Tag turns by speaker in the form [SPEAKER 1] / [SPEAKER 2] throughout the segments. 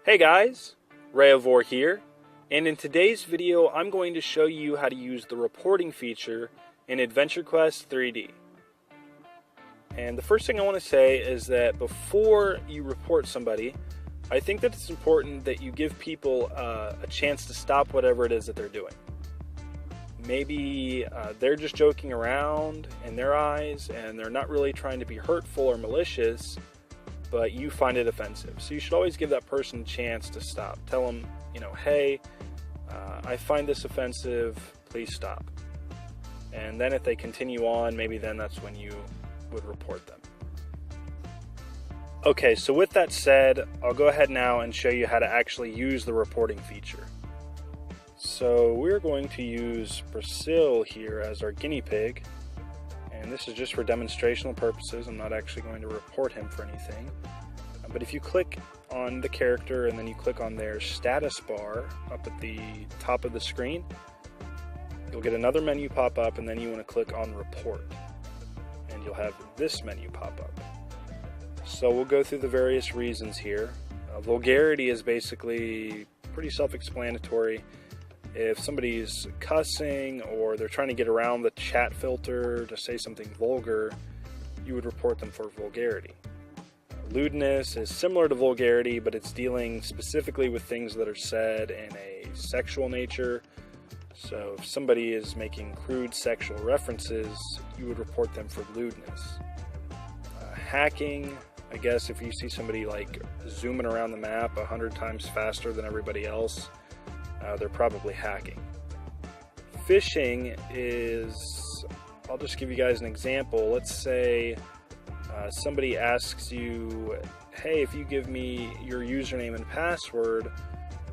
[SPEAKER 1] Hey guys, Rayavor here, and in today's video I'm going to show you how to use the reporting feature in Adventure Quest 3D. And the first thing I want to say is that before you report somebody, I think that it's important that you give people a chance to stop whatever it is that they're doing. Maybe they're just joking around in their eyes and they're not really trying to be hurtful or malicious, but you find it offensive. So you should always give that person a chance to stop. Tell them, hey, I find this offensive, please stop. And then if they continue on, maybe then that's when you would report them. Okay, so with that said, I'll go ahead now and show you how to actually use the reporting feature. So we're going to use Brazil here as our guinea pig. And this is just for demonstrational purposes. I'm not actually going to report him for anything. But if you click on the character and then you click on their status bar up at the top of the screen, you'll get another menu pop up, and then you want to click on report. And you'll have this menu pop up. So we'll go through the various reasons here. Vulgarity is basically pretty self-explanatory. If somebody's cussing or they're trying to get around the chat filter to say something vulgar, you would report them for vulgarity. Lewdness is similar to vulgarity, but it's dealing specifically with things that are said in a sexual nature. So if somebody is making crude sexual references, you would report them for lewdness. Hacking, I guess if you see somebody like zooming around the map 100 times faster than everybody else, they're probably hacking. Phishing is, I'll just give you guys an example. Let's say somebody asks you, hey, if you give me your username and password,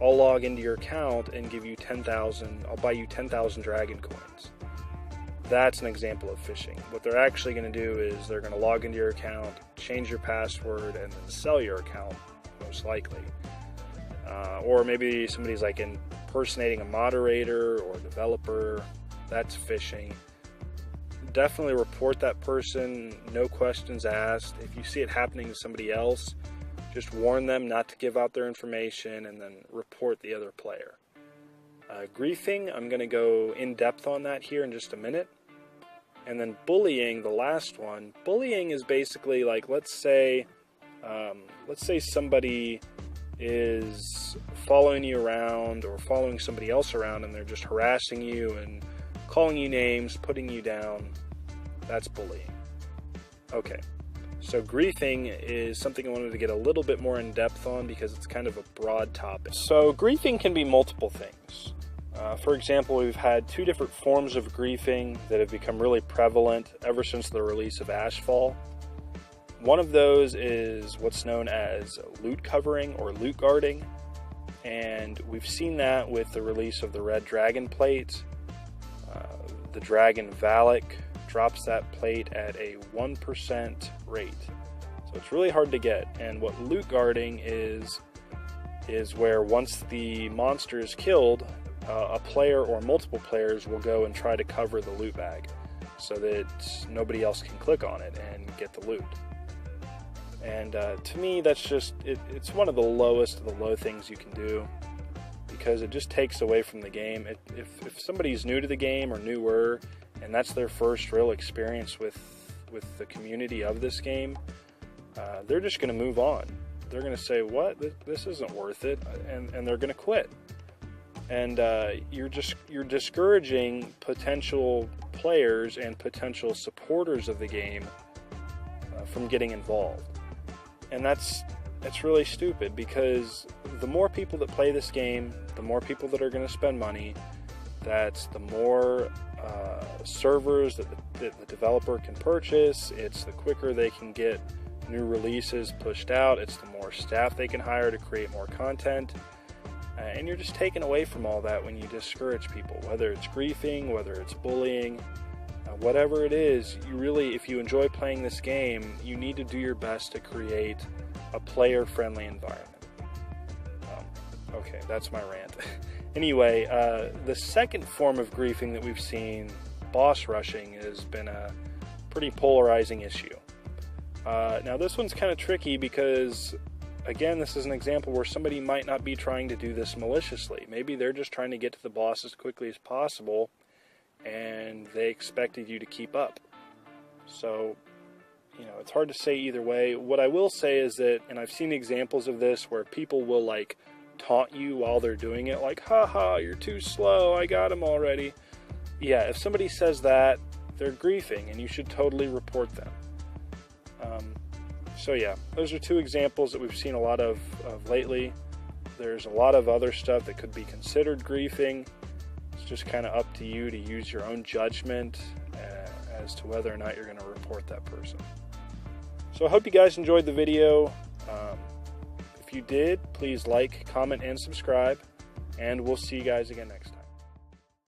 [SPEAKER 1] I'll log into your account and give you 10,000, I'll buy you 10,000 dragon coins. That's an example of phishing. What they're actually going to do is they're going to log into your account, change your password, and then sell your account, most likely. Or maybe somebody's like impersonating a moderator or a developer. That's phishing. Definitely report that person, no questions asked. If you see it happening to somebody else, just warn them not to give out their information and then report the other player. Griefing, I'm going to go in depth on that here in just a minute. And then bullying, the last one. Bullying is basically like, let's say somebody is following you around or following somebody else around and they're just harassing you and calling you names, putting you down. That's bullying. Okay, so griefing is something I wanted to get a little bit more in depth on because it's kind of a broad topic. So griefing can be multiple things. For example, we've had two different forms of griefing that have become really prevalent ever since the release of Ashfall. One of those is what's known as loot covering or loot guarding, and we've seen that with the release of the Red Dragon plate. The Dragon Valak drops that plate at a 1% rate, so it's really hard to get. And what loot guarding is where once the monster is killed, a player or multiple players will go and try to cover the loot bag so that nobody else can click on it and get the loot. And to me, that's just, it's one of the lowest of the low things you can do because it just takes away from the game. If somebody's new to the game or newer and that's their first real experience with the community of this game, they're just going to move on. They're going to say, what? This isn't worth it, and they're going to quit. And you're discouraging potential players and potential supporters of the game from getting involved. And that's really stupid because the more people that play this game, the more people that are going to spend money, that's the more servers that the developer can purchase, it's the quicker they can get new releases pushed out, it's the more staff they can hire to create more content. And you're just taken away from all that when you discourage people, whether it's griefing, whether it's bullying, whatever it is. You really, if you enjoy playing this game, you need to do your best to create a player-friendly environment. Okay, that's my rant. Anyway, the second form of griefing that we've seen, boss rushing, has been a pretty polarizing issue. Now this one's kind of tricky because again, this is an example where somebody might not be trying to do this maliciously. Maybe they're just trying to get to the boss as quickly as possible, and they expected you to keep up. So, you know, it's hard to say either way. What I will say is that, and I've seen examples of this where people will like taunt you while they're doing it, like, haha, you're too slow, I got him already. Yeah, if somebody says that, they're griefing, and you should totally report them. So yeah, those are two examples that we've seen a lot of lately. There's a lot of other stuff that could be considered griefing. It's just kind of up to you to use your own judgment as to whether or not you're going to report that person. So I hope you guys enjoyed the video. If you did, please like, comment, and subscribe, and we'll see you guys again next time.